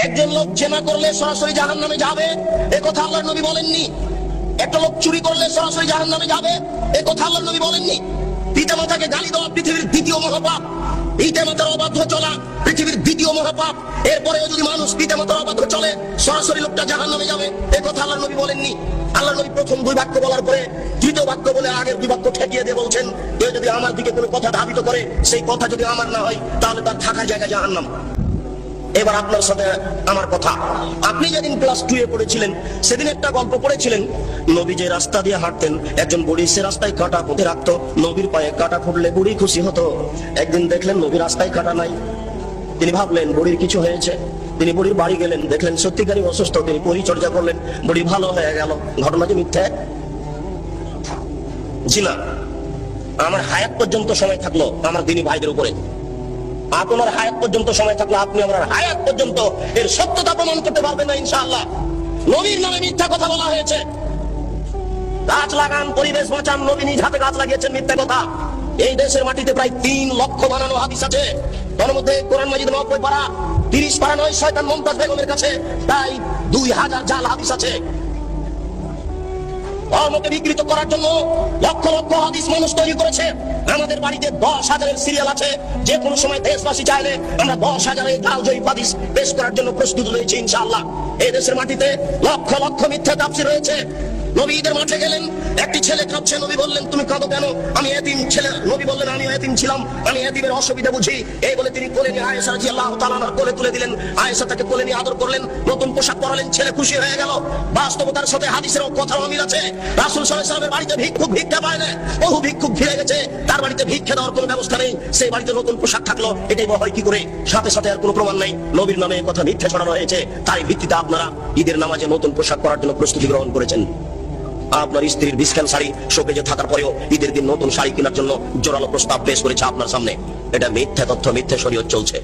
একজন লোক জেনা করলে সরাসরি জাহান্নামে যাবে, এ কথা আল্লাহর নবী বলেননি। একটা লোক চুরি করলে সরাসরি জাহান্নামে যাবে, এ কথা আল্লাহর নবী বলেননি। পিতামাতাকে গালি দেওয়া পৃথিবীর দ্বিতীয় মহাপাপ। পিতামাতার অবাধ্য চলা পৃথিবীর দ্বিতীয় মহাপাপ। এরপরেও যদি মানুষ পিতামাতার অবাধ্য চলে, সরাসরি লোকটা জাহান্নামে যাবে, এ কথা আল্লাহর নবী বলেননি। আল্লাহর নবী প্রথম দুই বাক্য বলার পরে তৃতীয় বাক্য বলে আগের দুই বাক্য ঠেকিয়ে দিয়ে বলছেন, কেউ যদি আমার দিকে কোনো কথা ধাবিত করে, সেই কথা যদি আমার না হয়, তাহলে তার থাকার জায়গা জাহান্নাম। এবার আপনার সাথে আমার কথা, আপনি যেদিন ক্লাস 2 এ পড়েছিলেন, সেদিন একটা গল্প পড়েছিলেন। নবী যে রাস্তা দিয়ে হাঁটতেন, একজন বুড়ি সে রাস্তায় কাঁটা পুঁতে রাখতো। নবীর পায়ে কাঁটা ফুটলে বুড়ি খুশি হতো। একদিন দেখলেন নবীর রাস্তায় কাঁটা নাই। তিনি ভাবলেন বুড়ির কিছু হয়েছে। তিনি বুড়ির বাড়ি গেলেন, দেখলেন সত্যিকারই অসুস্থ। তিনি পরিচর্যা করলেন, বুড়ি ভালো হয়ে গেল। ঘটনা যে মিথ্যে? জি না। আমার হায়াত পর্যন্ত সময় থাকলো আমার দিনী ভাইদের উপরে। আপনার হায়াত পর্যন্ত সময় থাকলে আপনি আমার হায়াত পর্যন্ত এর সত্যতা প্রমাণ করতে পারবেন না ইনশাআল্লাহ। নবীর নামে মিথ্যা কথা বলা হয়েছে। গাছ লাগান, পরিবেশ বাঁচান, নবী নিজ হাতে গাছ লাগিয়েছেন, মিথ্যা কথা। এই দেশের মাটিতে প্রায় 3 লক্ষ বানানো হাদিস আছে। তার মধ্যে কোরআন মাজিদ 90 পারা, 30 পারা নয়, শয়তান মুমতাজ বেগমের কাছে প্রায় 2000 জাল হাদিস আছে। ধর্মকে বিকৃত করার জন্য লক্ষ লক্ষ হাদিস মানুষ তৈরি করেছে। আমাদের বাড়িতে 10,000 সিরিয়াল আছে। যে কোনো সময় দেশবাসী চাইলে আমরা 10,000 জালজয়ী হাদিস পেশ করার জন্য প্রস্তুত রয়েছি ইনশাআল্লাহ। এই দেশের মাটিতে লক্ষ লক্ষ মিথ্যা তাফসীর রয়েছে। নবী ঈদের মাঠে গেলেন, একটি ছেলে কাঁদছে। নবী বললেন, তুমি কাঁদো কেন? আমি এতিম ছেলে। নবী বললেন, আমি এতিম ছিলাম, আমি এতিমের অসুবিধা বুঝি। এই বলে তিনি কোলে নিয়ে আয়েশা রাদিয়াল্লাহু তাআলা আনহার কোলে তুলে দিলেন। আয়েশা তাকে কোলে নিয়ে আদর করলেন, নতুন পোশাক পরালেন। ছেলে খুশি হয়ে গেল। বাস্তবতার সাথে হাদিসের কথার অমিল আছে। রাসূল সাল্লাল্লাহু আলাইহি ওয়াসাল্লামের বাড়িতে ভিক্ষুক ভিক্ষা পায় না। বহু ভিক্ষুক ফিরে গেছে, তার বাড়িতে ভিক্ষা দেওয়ার কোনো ব্যবস্থা নেই। সেই বাড়িতে নতুন পোশাক থাকলো, এটাই হয় কি করে? সাথে সাথে আর কোনো প্রমাণ নাই। নবীর নামে কথা মিথ্যা ছড়ানো হয়েছে। তাই ভিত্তিতে আপনারা ঈদের নামাজে নতুন পোশাক পরার জন্য প্রস্তুতি গ্রহণ করেছেন। আপনার স্ত্রীর বিস্কান শাড়ি শোকেজে থাকার পরেও ঈদের দিন নতুন শাড়ি কেনার জন্য জোরালো প্রস্তাব পেশ করেছে আপনার সামনে। এটা মিথ্যা তথ্য, মিথ্যা শরীয়ত চলছে।